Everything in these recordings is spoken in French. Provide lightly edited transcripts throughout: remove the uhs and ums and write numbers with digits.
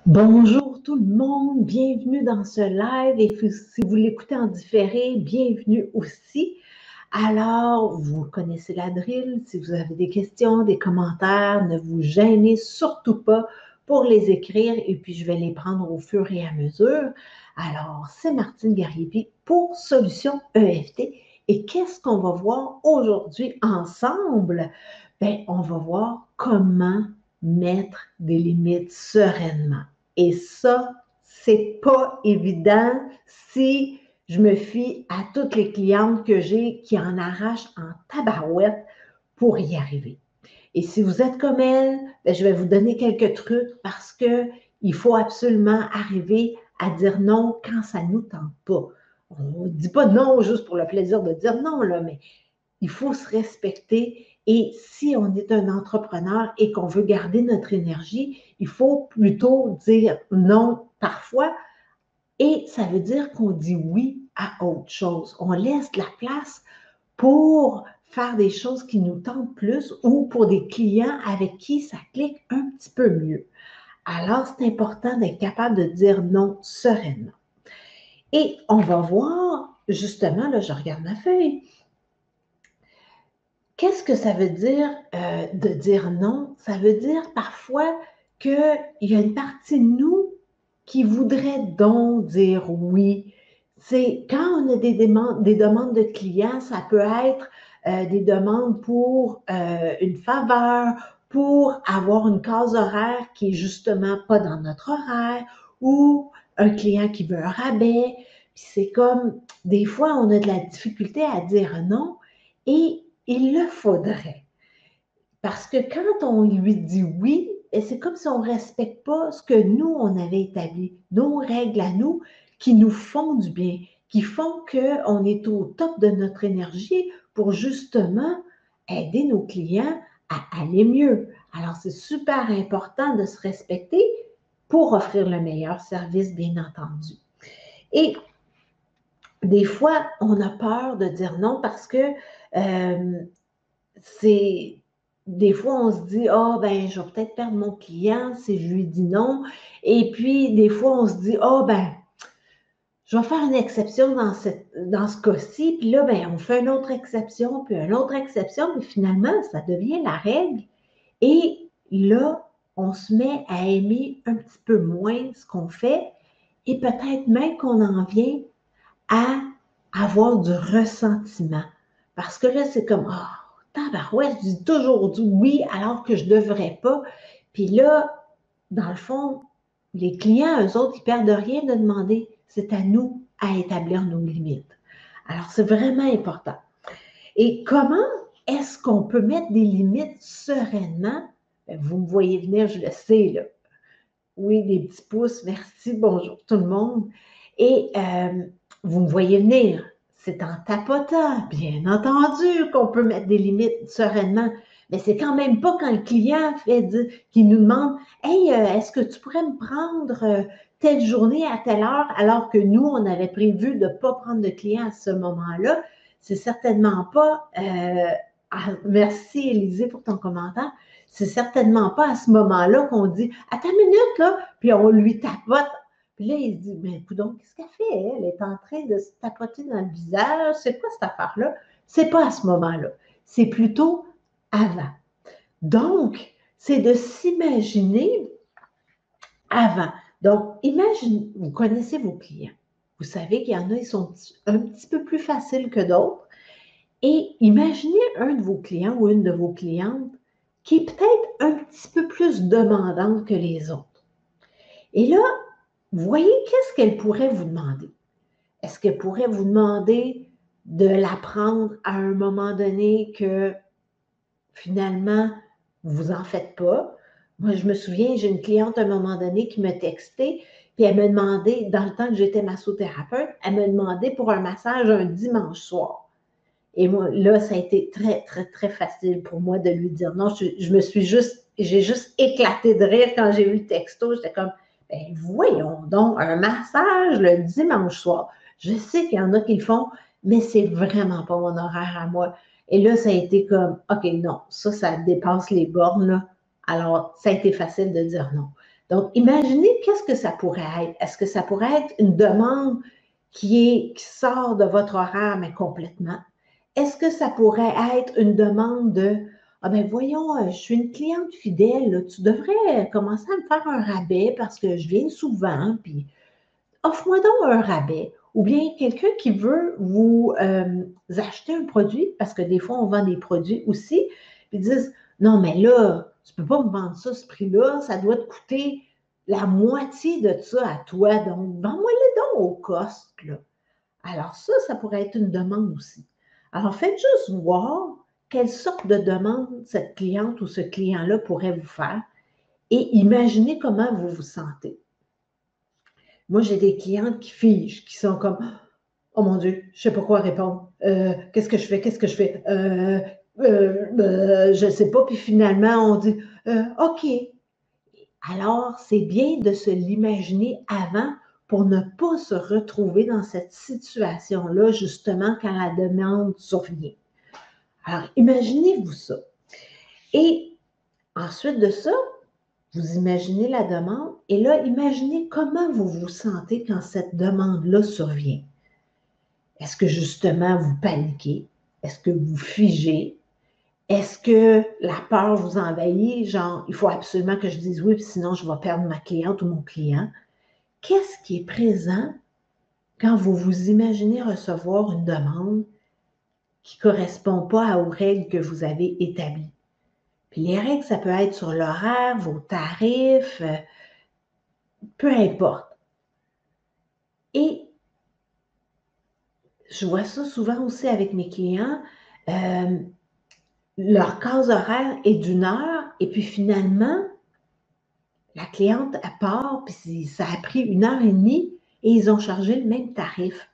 Bonjour tout le monde, bienvenue dans ce live et si vous l'écoutez en différé, bienvenue aussi. Alors, vous connaissez la drill, si vous avez des questions, des commentaires, ne vous gênez surtout pas pour les écrire et puis je vais les prendre au fur et à mesure. Alors, c'est Martine Gariepi pour Solutions EFT et qu'est-ce qu'on va voir aujourd'hui ensemble? Bien, on va voir comment mettre des limites sereinement. Et ça, c'est pas évident si je me fie à toutes les clientes que j'ai qui en arrachent en tabarouette pour y arriver. Et si vous êtes comme elle, bien, je vais vous donner quelques trucs parce qu'il faut absolument arriver à dire non quand ça ne nous tente pas. On ne dit pas non juste pour le plaisir de dire non, là, mais il faut se respecter et si on est un entrepreneur et qu'on veut garder notre énergie, il faut plutôt dire non parfois et ça veut dire qu'on dit oui à autre chose. On laisse de la place pour faire des choses qui nous tentent plus ou pour des clients avec qui ça clique un petit peu mieux. Alors, c'est important d'être capable de dire non sereinement. Et on va voir, justement, là, je regarde ma feuille, qu'est-ce que ça veut dire de dire non? Ça veut dire parfois qu'il y a une partie de nous qui voudrait donc dire oui. C'est quand on a des demandes de clients, ça peut être des demandes pour une faveur, pour avoir une case horaire qui est justement pas dans notre horaire ou un client qui veut un rabais. Puis c'est comme, des fois, on a de la difficulté à dire non et il le faudrait. Parce que quand on lui dit oui, c'est comme si on ne respecte pas ce que nous, on avait établi, nos règles à nous qui nous font du bien, qui font qu'on est au top de notre énergie pour justement aider nos clients à aller mieux. Alors, c'est super important de se respecter pour offrir le meilleur service, bien entendu. Et des fois, on a peur de dire non parce que c'est des fois, on se dit, ah, ben, je vais peut-être perdre mon client si je lui dis non. Et puis, des fois, on se dit, ah, ben, je vais faire une exception dans ce cas-ci. Puis là, ben, on fait une autre exception, puis une autre exception, puis finalement, ça devient la règle. Et là, on se met à aimer un petit peu moins ce qu'on fait et peut-être même qu'on en vient à avoir du ressentiment. Parce que là, c'est comme, ah, tabarouette, je dis toujours oui alors que je ne devrais pas. Puis là, dans le fond, les clients, eux autres, ils ne perdent rien de demander. C'est à nous à établir nos limites. Alors, c'est vraiment important. Et comment est-ce qu'on peut mettre des limites sereinement? Bien, vous me voyez venir, je le sais, là. Oui, des petits pouces, merci, bonjour tout le monde. Et vous me voyez venir, c'est en tapotant, bien entendu, qu'on peut mettre des limites sereinement, mais c'est quand même pas quand le client qui nous demande « Hey, est-ce que tu pourrais me prendre telle journée à telle heure? » alors que nous, on avait prévu de ne pas prendre de client à ce moment-là. C'est certainement pas merci Élisée pour ton commentaire. C'est certainement pas à ce moment-là qu'on dit « Attends une minute, là », puis on lui tapote. Puis là, il se dit « Mais coudonc, qu'est-ce qu'elle fait? Elle est en train de se tapoter dans le visage. C'est quoi cette affaire-là? » C'est pas à ce moment-là. C'est plutôt avant. Donc, c'est de s'imaginer avant. Donc, imagine, vous connaissez vos clients. Vous savez qu'il y en a, ils sont un petit peu plus faciles que d'autres. Et imaginez un de vos clients ou une de vos clientes qui est peut-être un petit peu plus demandante que les autres. Et là, vous voyez, qu'est-ce qu'elle pourrait vous demander? Est-ce qu'elle pourrait vous demander de la prendre à un moment donné que finalement, vous n'en faites pas? Moi, je me souviens, j'ai une cliente à un moment donné qui m'a texté, puis elle me demandait, dans le temps que j'étais massothérapeute, elle me demandait pour un massage un dimanche soir. Et moi, là, ça a été très, très, très facile pour moi de lui dire non. J'ai juste éclaté de rire quand j'ai eu le texto. J'étais comme, ben voyons donc, un massage le dimanche soir. Je sais qu'il y en a qui le font, mais c'est vraiment pas mon horaire à moi. Et là, ça a été comme, OK, non, ça dépasse les bornes, là. Alors, ça a été facile de dire non. Donc, imaginez qu'est-ce que ça pourrait être. Est-ce que ça pourrait être une demande qui sort de votre horaire, mais complètement? Est-ce que ça pourrait être une demande de, ah ben voyons, je suis une cliente fidèle, là, tu devrais commencer à me faire un rabais parce que je viens souvent, puis offre-moi donc un rabais. Ou bien quelqu'un qui veut vous acheter un produit, parce que des fois, on vend des produits aussi, puis ils disent, non, mais là, tu ne peux pas me vendre ça, ce prix-là, ça doit te coûter la moitié de ça à toi, donc vends-moi-le donc au cost, là. Alors ça pourrait être une demande aussi. Alors, faites juste voir quelle sorte de demande cette cliente ou ce client-là pourrait vous faire et imaginez comment vous vous sentez. Moi, j'ai des clientes qui figent, qui sont comme, oh mon Dieu, je ne sais pas quoi répondre. Qu'est-ce que je fais? Qu'est-ce que je fais? Je ne sais pas. Puis finalement, on dit, OK. Alors, c'est bien de se l'imaginer avant pour ne pas se retrouver dans cette situation-là, justement, quand la demande survient. Alors, imaginez-vous ça. Et ensuite de ça, vous imaginez la demande et là, imaginez comment vous vous sentez quand cette demande-là survient. Est-ce que justement vous paniquez? Est-ce que vous figez? Est-ce que la peur vous envahit? Genre, il faut absolument que je dise oui, sinon je vais perdre ma cliente ou mon client. Qu'est-ce qui est présent quand vous vous imaginez recevoir une demande qui ne correspond pas aux règles que vous avez établies? Puis les règles, ça peut être sur l'horaire, vos tarifs, peu importe. Et je vois ça souvent aussi avec mes clients. Leur case horaire est d'1 heure et puis finalement, la cliente, elle part, puis ça a pris 1 heure et demie et ils ont chargé le même tarif.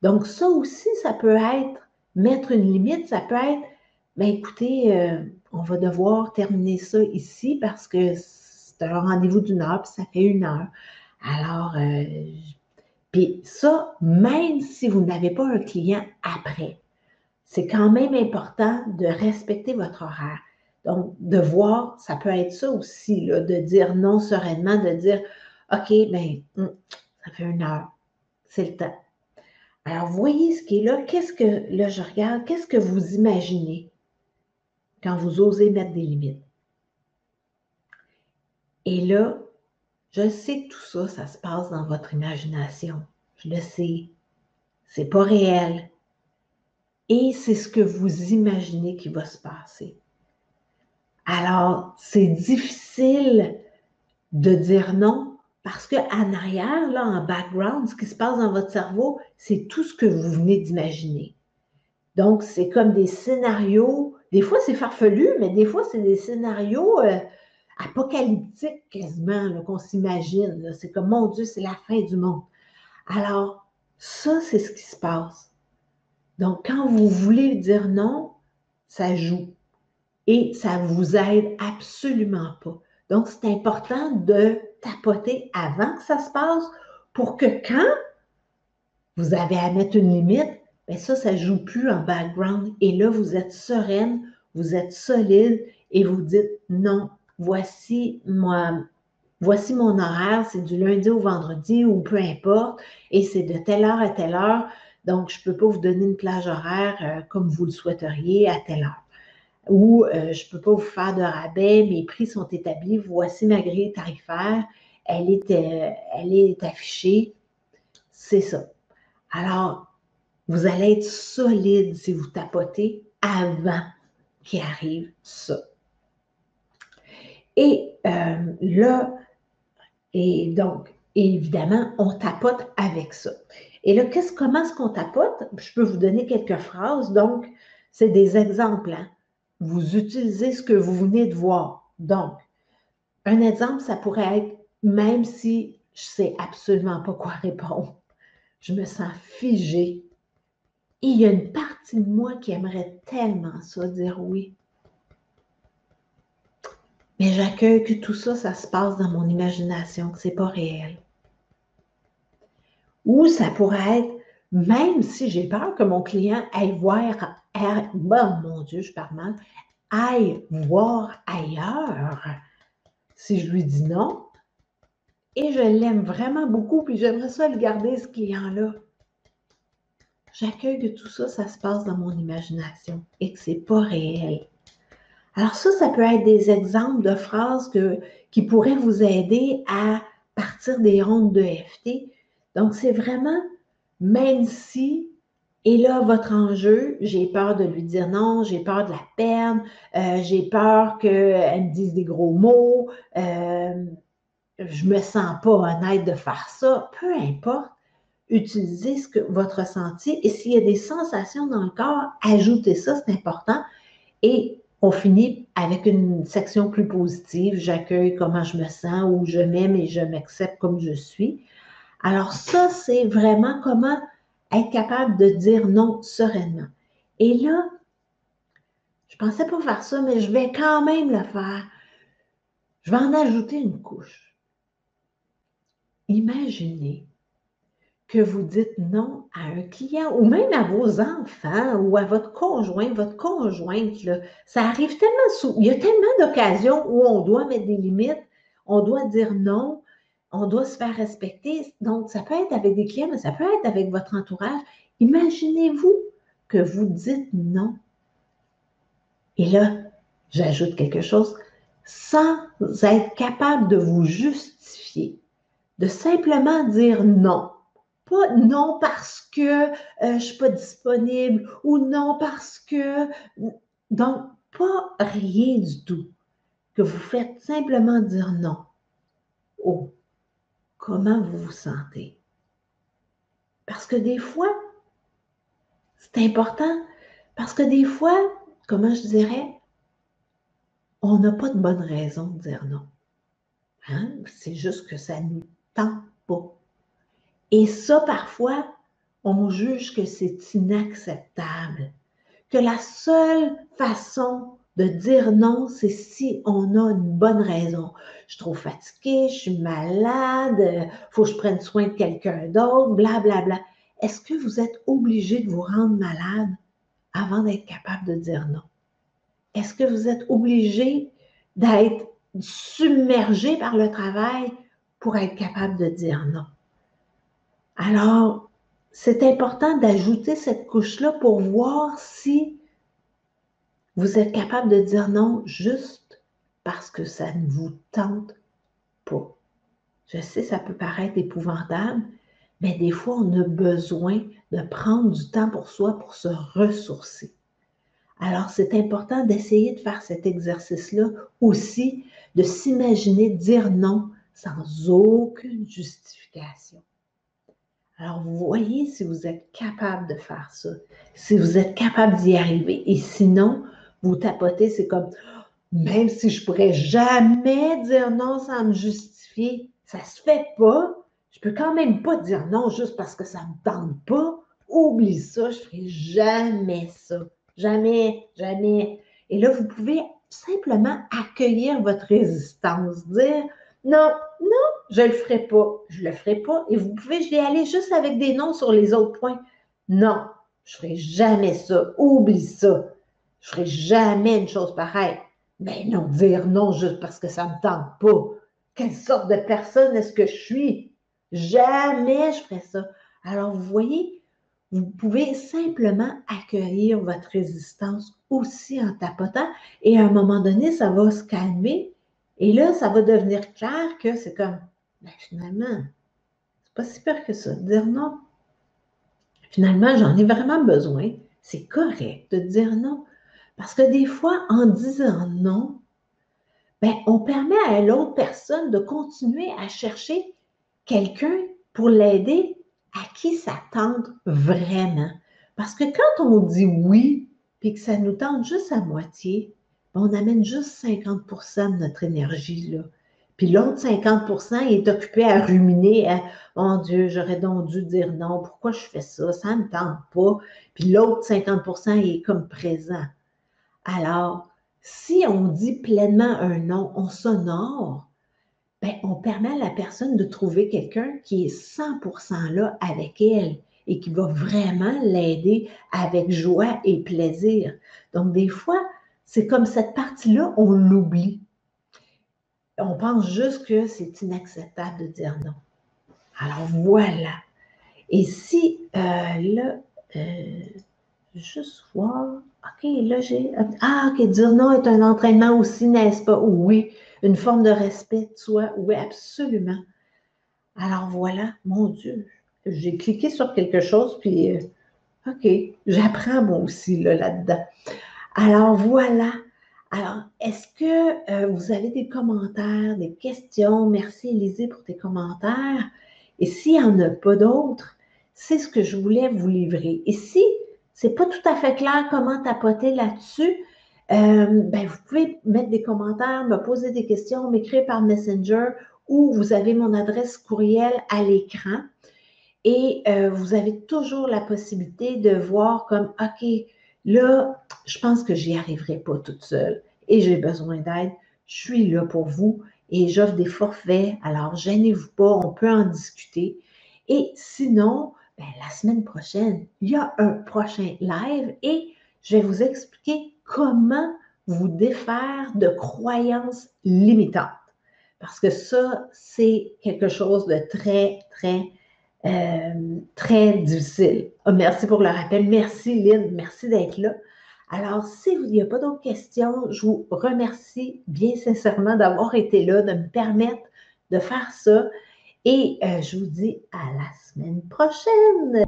Donc ça aussi, ça peut être mettre une limite, ça peut être, bien écoutez, on va devoir terminer ça ici parce que c'est un rendez-vous d'1 heure, puis ça fait 1 heure. Alors, puis ça, même si vous n'avez pas un client après, c'est quand même important de respecter votre horaire. Donc, de voir, ça peut être ça aussi, là, de dire non sereinement, de dire, OK, bien, ça fait 1 heure, c'est le temps. Alors, voyez ce qui est là. Qu'est-ce que, là, je regarde, qu'est-ce que vous imaginez quand vous osez mettre des limites? Et là, je sais que tout ça, ça se passe dans votre imagination. Je le sais. C'est pas réel. Et c'est ce que vous imaginez qui va se passer. Alors, c'est difficile de dire non parce qu'en arrière, là, en background, ce qui se passe dans votre cerveau, c'est tout ce que vous venez d'imaginer. Donc, c'est comme des scénarios, des fois c'est farfelu, mais des fois c'est des scénarios apocalyptiques quasiment, qu'on s'imagine. C'est comme, mon Dieu, c'est la fin du monde. Alors, ça, c'est ce qui se passe. Donc, quand vous voulez dire non, ça joue. Et ça ne vous aide absolument pas. Donc, c'est important de tapoter avant que ça se passe pour que quand vous avez à mettre une limite, bien ça ne joue plus en background. Et là, vous êtes sereine, vous êtes solide et vous dites non, voici mon horaire, c'est du lundi au vendredi ou peu importe, et c'est de telle heure à telle heure. Donc, je ne peux pas vous donner une plage horaire comme vous le souhaiteriez à telle heure. Ou je ne peux pas vous faire de rabais, mes prix sont établis, voici ma grille tarifaire, elle est affichée, c'est ça. Alors, vous allez être solide si vous tapotez avant qu'il arrive ça. Et là, et donc, évidemment, on tapote avec ça. Et là, comment est-ce qu'on tapote? Je peux vous donner quelques phrases. Donc, c'est des exemples. Hein? Vous utilisez ce que vous venez de voir. Donc, un exemple, ça pourrait être, même si je ne sais absolument pas quoi répondre, je me sens figée. Et il y a une partie de moi qui aimerait tellement ça, dire oui. Mais j'accueille que tout ça, ça se passe dans mon imagination, que ce n'est pas réel. Ou ça pourrait être, même si j'ai peur que mon client aille voir bon, mon Dieu, je parle mal, aille voir ailleurs si je lui dis non. Et je l'aime vraiment beaucoup, puis j'aimerais ça le garder, ce client-là. J'accueille que tout ça, ça se passe dans mon imagination et que c'est pas réel. Alors ça peut être des exemples de phrases qui pourraient vous aider à partir des rondes de EFT. Donc, c'est vraiment, même si, et là, votre enjeu, j'ai peur de lui dire non, j'ai peur de la perdre, j'ai peur qu'elle me dise des gros mots, je me sens pas honnête de faire ça, peu importe. Utilisez votre ressenti et s'il y a des sensations dans le corps, ajoutez ça, c'est important. Et on finit avec une section plus positive. J'accueille comment je me sens, où je m'aime et je m'accepte comme je suis. Alors ça, c'est vraiment comment être capable de dire non sereinement. Et là, je ne pensais pas faire ça, mais je vais quand même le faire. Je vais en ajouter une couche. Imaginez que vous dites non à un client ou même à vos enfants ou à votre conjoint, votre conjointe, là, ça arrive tellement souvent. Il y a tellement d'occasions où on doit mettre des limites, on doit dire non, on doit se faire respecter. Donc, ça peut être avec des clients, mais ça peut être avec votre entourage. Imaginez-vous que vous dites non. Et là, j'ajoute quelque chose, sans être capable de vous justifier, de simplement dire non. Pas non parce que je ne suis pas disponible ou non parce que... Donc, pas rien du tout. Que vous faites simplement dire non. Oh, comment vous vous sentez? Parce que des fois, c'est important, parce que des fois, comment je dirais, on n'a pas de bonne raison de dire non. Hein? C'est juste que ça ne nous tente pas. Et ça, parfois, on juge que c'est inacceptable. Que la seule façon de dire non, c'est si on a une bonne raison. Je suis trop fatiguée, je suis malade, il faut que je prenne soin de quelqu'un d'autre, blablabla. Est-ce que vous êtes obligé de vous rendre malade avant d'être capable de dire non? Est-ce que vous êtes obligé d'être submergé par le travail pour être capable de dire non? Alors, c'est important d'ajouter cette couche-là pour voir si vous êtes capable de dire non juste parce que ça ne vous tente pas. Je sais, ça peut paraître épouvantable, mais des fois, on a besoin de prendre du temps pour soi pour se ressourcer. Alors, c'est important d'essayer de faire cet exercice-là aussi, de s'imaginer dire non sans aucune justification. Alors, vous voyez si vous êtes capable de faire ça, si vous êtes capable d'y arriver. Et sinon, vous tapotez, c'est comme, même si je pourrais jamais dire non sans me justifier, ça se fait pas. Je peux quand même pas dire non juste parce que ça me tente pas. Oublie ça, je ferai jamais ça. Jamais, jamais. Et là, vous pouvez simplement accueillir votre résistance, dire non, non, je le ferai pas, je le ferai pas. Et vous pouvez y aller juste avec des noms sur les autres points. Non, je ferai jamais ça. Oublie ça. Je ferai jamais une chose pareille. Mais non, dire non juste parce que ça ne me tente pas. Quelle sorte de personne est-ce que je suis? Jamais je ferai ça. Alors, vous voyez, vous pouvez simplement accueillir votre résistance aussi en tapotant et à un moment donné, ça va se calmer et là, ça va devenir clair que c'est comme, ben finalement, c'est pas si pire que ça, de dire non. Finalement, j'en ai vraiment besoin. C'est correct de dire non. Parce que des fois, en disant non, ben, on permet à l'autre personne de continuer à chercher quelqu'un pour l'aider à qui ça tente vraiment. Parce que quand on dit oui, puis que ça nous tente juste à moitié, ben, on amène juste 50% de notre énergie là. Puis l'autre 50%, il est occupé à ruminer à mon Dieu, j'aurais donc dû dire non, pourquoi je fais ça, ça ne me tente pas. Puis l'autre 50%, il est comme présent. Alors, si on dit pleinement un non, on s'honore, ben, on permet à la personne de trouver quelqu'un qui est 100% là avec elle et qui va vraiment l'aider avec joie et plaisir. Donc, des fois, c'est comme cette partie-là, on l'oublie. On pense juste que c'est inacceptable de dire non. Alors, voilà. Et si, là, juste voir, OK, là, OK, dire non est un entraînement aussi, n'est-ce pas? Oui, une forme de respect de soi. Oui, absolument. Alors, voilà, mon Dieu, j'ai cliqué sur quelque chose, puis, OK, j'apprends moi aussi là-dedans. Alors, voilà. Alors, est-ce que vous avez des commentaires, des questions? Merci, Élisée, pour tes commentaires. Et s'il n'y en a pas d'autres, c'est ce que je voulais vous livrer. Et si ce n'est pas tout à fait clair comment tapoter là-dessus, ben, vous pouvez mettre des commentaires, me poser des questions, m'écrire par Messenger ou vous avez mon adresse courriel à l'écran. Et vous avez toujours la possibilité de voir comme, OK, là, je pense que j'y arriverai pas toute seule et j'ai besoin d'aide. Je suis là pour vous et j'offre des forfaits. Alors, gênez-vous pas, on peut en discuter. Et sinon, ben, la semaine prochaine, il y a un prochain live et je vais vous expliquer comment vous défaire de croyances limitantes. Parce que ça, c'est quelque chose de très, très difficile. Oh, merci pour le rappel. Merci, Lynn. Merci d'être là. Alors, s'il n'y a pas d'autres questions, je vous remercie bien sincèrement d'avoir été là, de me permettre de faire ça. Et je vous dis à la semaine prochaine.